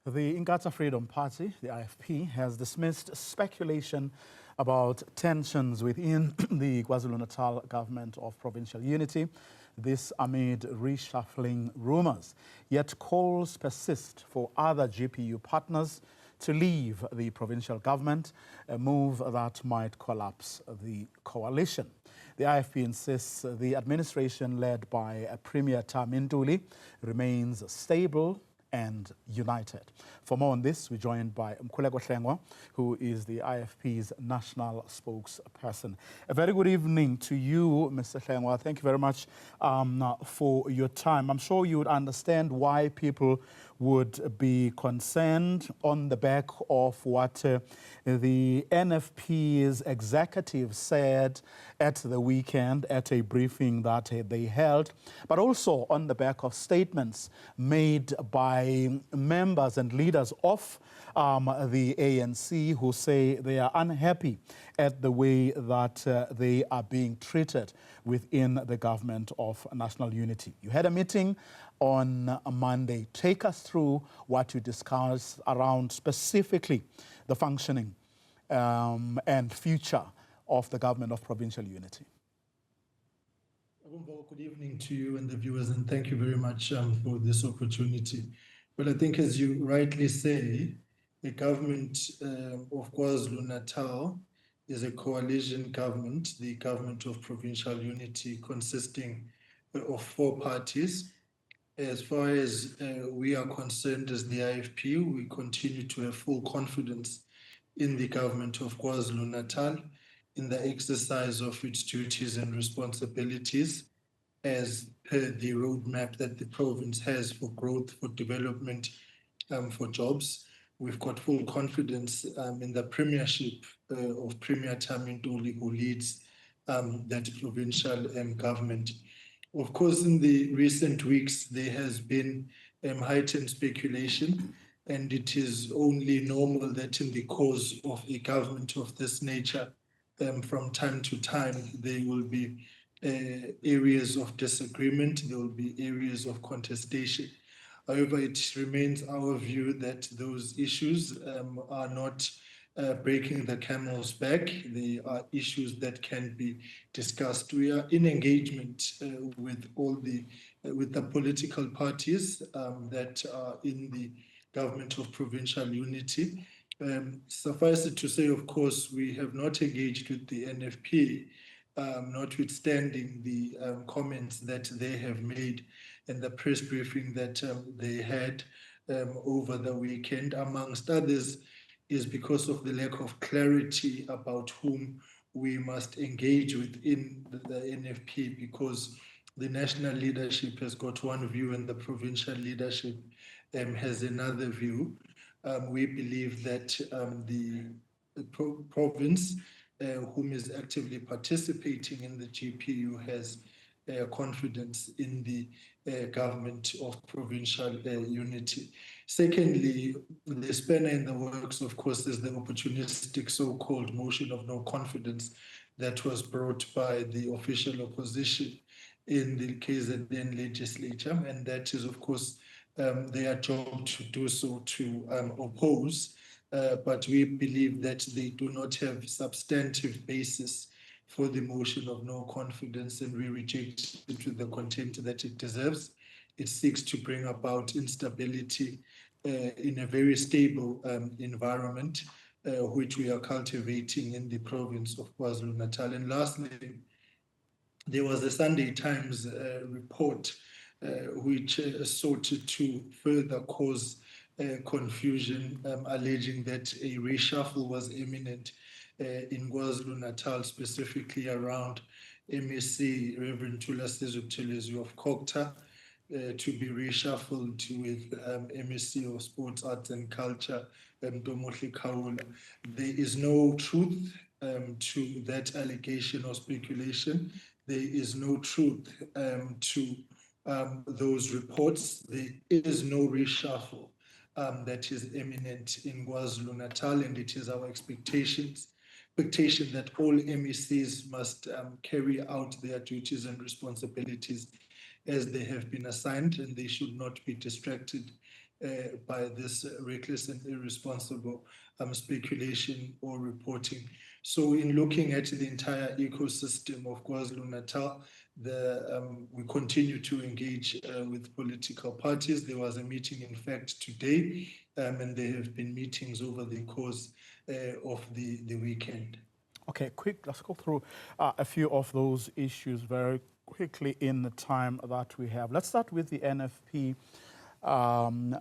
The Inkatha Freedom Party, the IFP, has dismissed speculation about tensions within the KwaZulu-Natal government of provincial unity, this amid reshuffling rumours. Yet calls persist for other GPU partners to leave the provincial government, a move that might collapse the coalition. The IFP insists the administration led by Premier Ntuli remains stable and united. For more on this, we're joined by Mkhuleko Hlengwa, who is the IFP's national spokesperson. A very good evening to you, Mr. Hlengwa. Thank you very much for your time. I'm sure you would understand why people would be concerned on the back of what the NFP's executive said at the weekend at a briefing that they held, but also on the back of statements made by members and leaders of the ANC who say they are unhappy at the way that they are being treated within the government of national unity. You had a meeting on Monday. Take us through what you discussed around specifically the functioning and future of the government of provincial unity. Good evening to you and the viewers, and thank you very much for this opportunity. Well, I think as you rightly say, the government of KwaZulu-Natal is a coalition government, the government of provincial unity consisting of 4 parties. As far as we are concerned as the IFP, we continue to have full confidence in the government of KwaZulu-Natal, in the exercise of its duties and responsibilities as per the roadmap that the province has for growth, for development, for jobs. We've got full confidence in the premiership of Premier Ntuli, who leads that provincial government. Of course, in the recent weeks, there has been heightened speculation, and it is only normal that in the course of a government of this nature, from time to time, there will be areas of disagreement, there will be areas of contestation. However, it remains our view that those issues are not breaking the camel's back. They are issues that can be discussed. We are in engagement with the political parties that are in the government of provincial unity. Suffice it to say, of course, we have not engaged with the NFP, notwithstanding the comments that they have made in the press briefing that they had over the weekend, amongst others, is because of the lack of clarity about whom we must engage with in the NFP, because the national leadership has got one view and the provincial leadership has another view. We believe that the province, whom is actively participating in the GPU, has confidence in the government of provincial unity. Secondly, the spanner in the works, of course, is the opportunistic so-called motion of no confidence that was brought by the official opposition in the KZN legislature, and that is, of course, their job to do so, to oppose, but we believe that they do not have substantive basis for the motion of no confidence, and we reject it with the contempt that it deserves. It seeks to bring about instability in a very stable environment, which we are cultivating in the province of KwaZulu-Natal. And lastly, there was a Sunday Times report which sought to further cause confusion, alleging that a reshuffle was imminent in KwaZulu-Natal, specifically around MEC Reverend Thulasizwe of Kokta, to be reshuffled with MEC of Sports, Arts and Culture, Ntomohle Khawula. There is no truth to that allegation or speculation. There is no truth to those reports. There is no reshuffle that is imminent in KwaZulu-Natal, and it is our expectation that all MECs must carry out their duties and responsibilities as they have been assigned, and they should not be distracted by this reckless and irresponsible speculation or reporting. So in looking at the entire ecosystem of KwaZulu-Natal, we continue to engage with political parties. There was a meeting, in fact, today, and there have been meetings over the course of the weekend. Okay, let's go through a few of those issues very quickly in the time that we have. Let's start with the NFP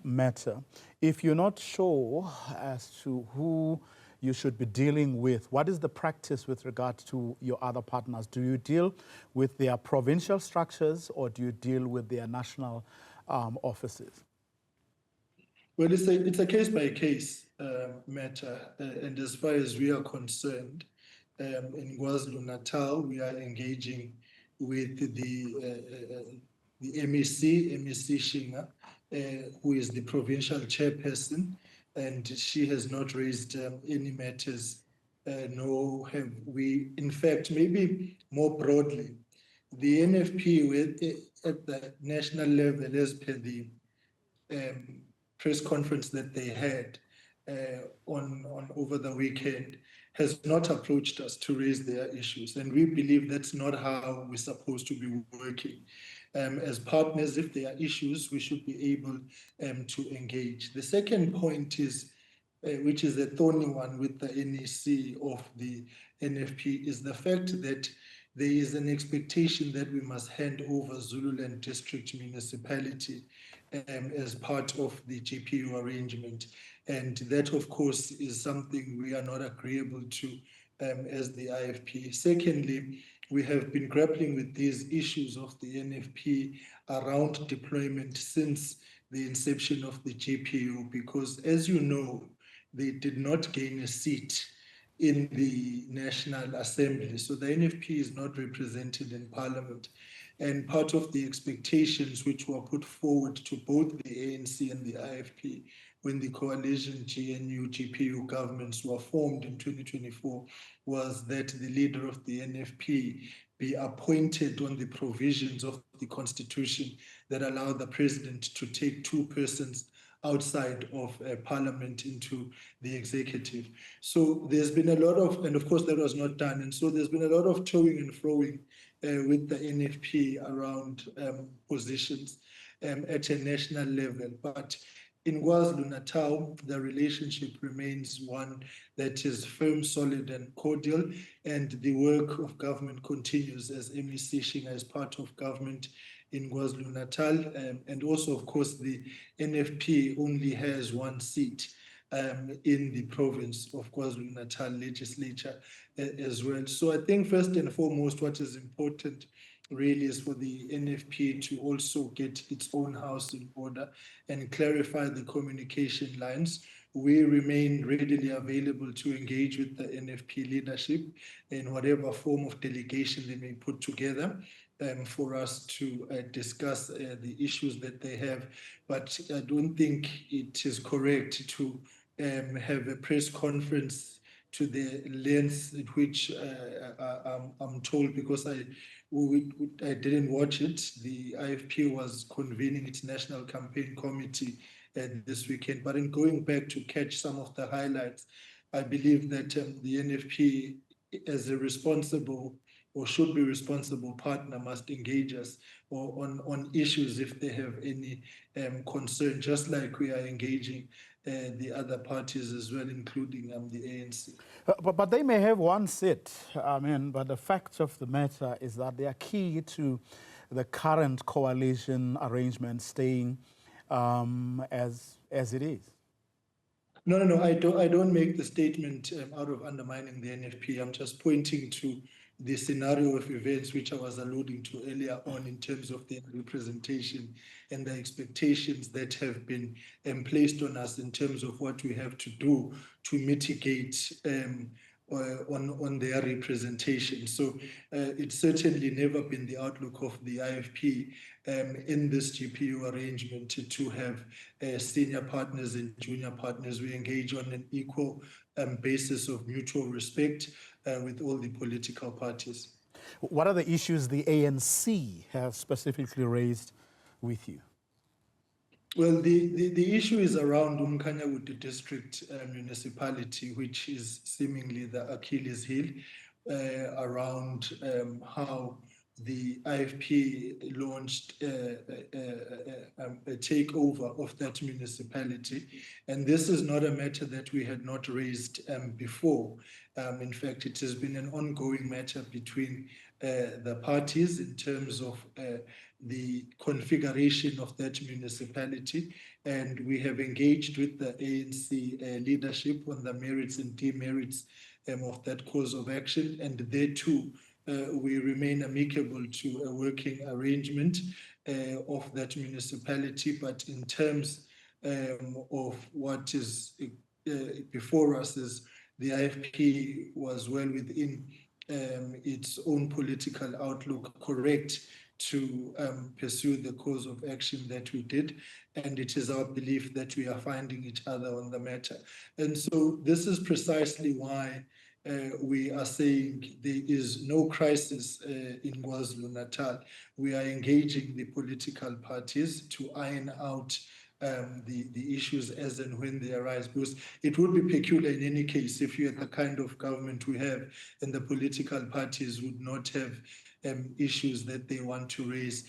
matter. If you're not sure as to who you should be dealing with, what is the practice with regard to your other partners? Do you deal with their provincial structures or do you deal with their national offices? Well, it's a case-by-case matter, and as far as we are concerned, in KwaZulu-Natal, we are engaging with the MEC Shinga, who is the provincial chairperson, and she has not raised any matters, nor have we. In fact, maybe more broadly, the NFP at the national level, as per the press conference that they had on over the weekend, has not approached us to raise their issues. And we believe that's not how we're supposed to be working. As partners, if there are issues, we should be able to engage. The second point is, which is a thorny one with the NEC of the NFP, is the fact that there is an expectation that we must hand over Zululand District Municipality as part of the GPU arrangement. And that, of course, is something we are not agreeable to as the IFP. Secondly, we have been grappling with these issues of the NFP around deployment since the inception of the GPU, because, as you know, they did not gain a seat in the National Assembly. So the NFP is not represented in Parliament. And part of the expectations which were put forward to both the ANC and the IFP when the coalition GNU GPU governments were formed in 2024 was that the leader of the NFP be appointed on the provisions of the Constitution that allow the president to take two persons outside of Parliament into the executive. So there's been a lot of, and of course that was not done, and so there's been a lot of toing and froing with the NFP around positions at a national level. But in KwaZulu-Natal, the relationship remains one that is firm, solid, and cordial, and the work of government continues as MEC Shinga is part of government in KwaZulu-Natal, and also, of course, the NFP only has one seat in the province of KwaZulu-Natal legislature as well. So I think first and foremost, what is important really is for the NFP to also get its own house in order and clarify the communication lines. We remain readily available to engage with the NFP leadership in whatever form of delegation they may put together for us to discuss the issues that they have. But I don't think it is correct to have a press conference to the length at which I'm told, because I didn't watch it. The IFP was convening its national campaign committee this weekend. But in going back to catch some of the highlights, I believe that the NFP, as a responsible or should be responsible partner, must engage us on issues if they have any concern, just like we are engaging the other parties as well, including the ANC. But they may have one seat, but the fact of the matter is that they are key to the current coalition arrangement staying as it is. No, I don't make the statement out of undermining the NFP. I'm just pointing to the scenario of events which I was alluding to earlier on in terms of their representation and the expectations that have been placed on us in terms of what we have to do to mitigate on their representation. So it's certainly never been the outlook of the IFP in this GPU arrangement to have senior partners and junior partners. We engage on an equal basis of mutual respect with all the political parties. What are the issues the ANC have specifically raised with you? Well, the issue is around Umkhanyawuti district municipality, which is seemingly the Achilles heel around how the IFP launched a takeover of that municipality. And this is not a matter that we had not raised before. In fact, it has been an ongoing matter between the parties in terms of the configuration of that municipality. And we have engaged with the ANC leadership on the merits and demerits of that course of action. And they too, we remain amicable to a working arrangement of that municipality. But in terms of what is before us, is the IFP was well within its own political outlook correct to pursue the course of action that we did. And it is our belief that we are finding each other on the matter. And so this is precisely why we are saying there is no crisis in KwaZulu-Natal. We are engaging the political parties to iron out the issues as and when they arise, because it would be peculiar in any case if you had the kind of government we have and the political parties would not have issues that they want to raise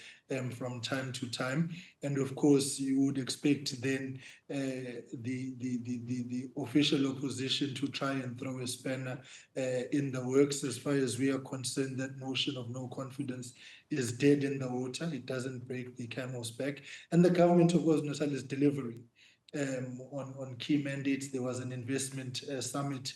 from time to time. And of course, you would expect then the official opposition to try and throw a spanner in the works. As far as we are concerned, that notion of no confidence is dead in the water. It doesn't break the camel's back. And the government of KwaZulu-Natal is delivering on key mandates. There was an investment summit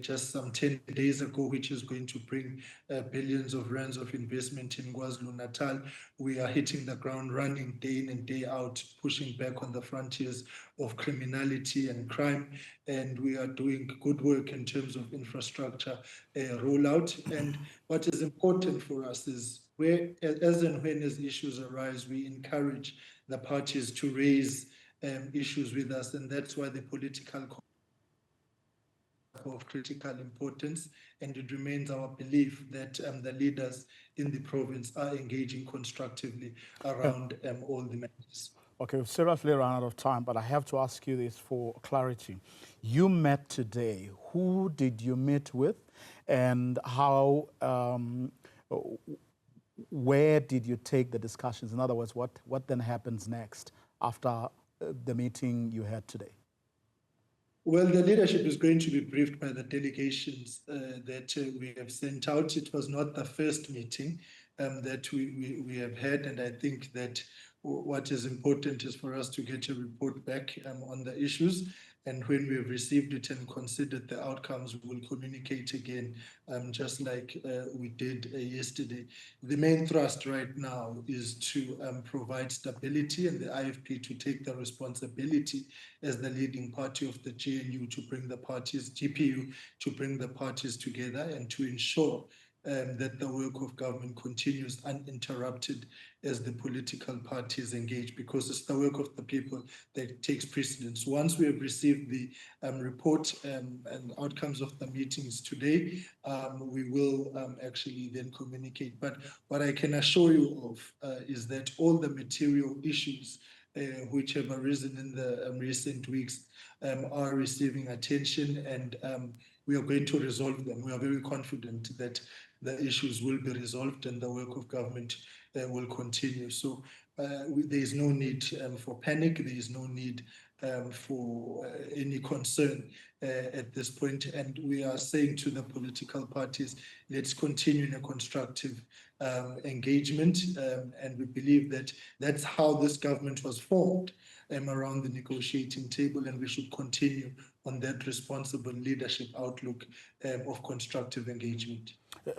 just some 10 days ago, which is going to bring billions of rands of investment in KwaZulu-Natal. We are hitting the ground running day in and day out, pushing back on the frontiers of criminality and crime. And we are doing good work in terms of infrastructure rollout. And what is important for us is where, as and when as issues arise, we encourage the parties to raise issues with us. And that's why the political of critical importance, and it remains our belief that the leaders in the province are engaging constructively around all the matters. Okay, we've seriously run out of time, but I have to ask you this for clarity. You met today. Who did you meet with, and how? Where did you take the discussions? In other words, what then happens next after the meeting you had today? Well, the leadership is going to be briefed by the delegations that we have sent out. It was not the first meeting that we have had, and I think that what is important is for us to get a report back on the issues. And when we have received it and considered the outcomes, we will communicate again, just like we did yesterday. The main thrust right now is to provide stability, and the IFP to take the responsibility as the leading party of the GNU to bring the parties, GPU, to bring the parties together and to ensure that the work of government continues uninterrupted as the political parties engage, because it's the work of the people that takes precedence. Once we have received the report and outcomes of the meetings today, we will actually then communicate. But what I can assure you of is that all the material issues which have arisen in the recent weeks are receiving attention, and we are going to resolve them. We are very confident that the issues will be resolved and the work of government will continue. So there is no need for panic. There is no need for any concern at this point. And we are saying to the political parties, let's continue in a constructive engagement. And we believe that that's how this government was formed, around the negotiating table, and we should continue on that responsible leadership outlook of constructive engagement.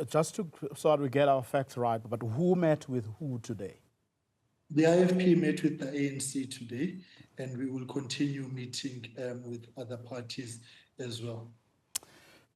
Just to so that we get our facts right, but who met with who today? The IFP met with the ANC today, and we will continue meeting with other parties as well.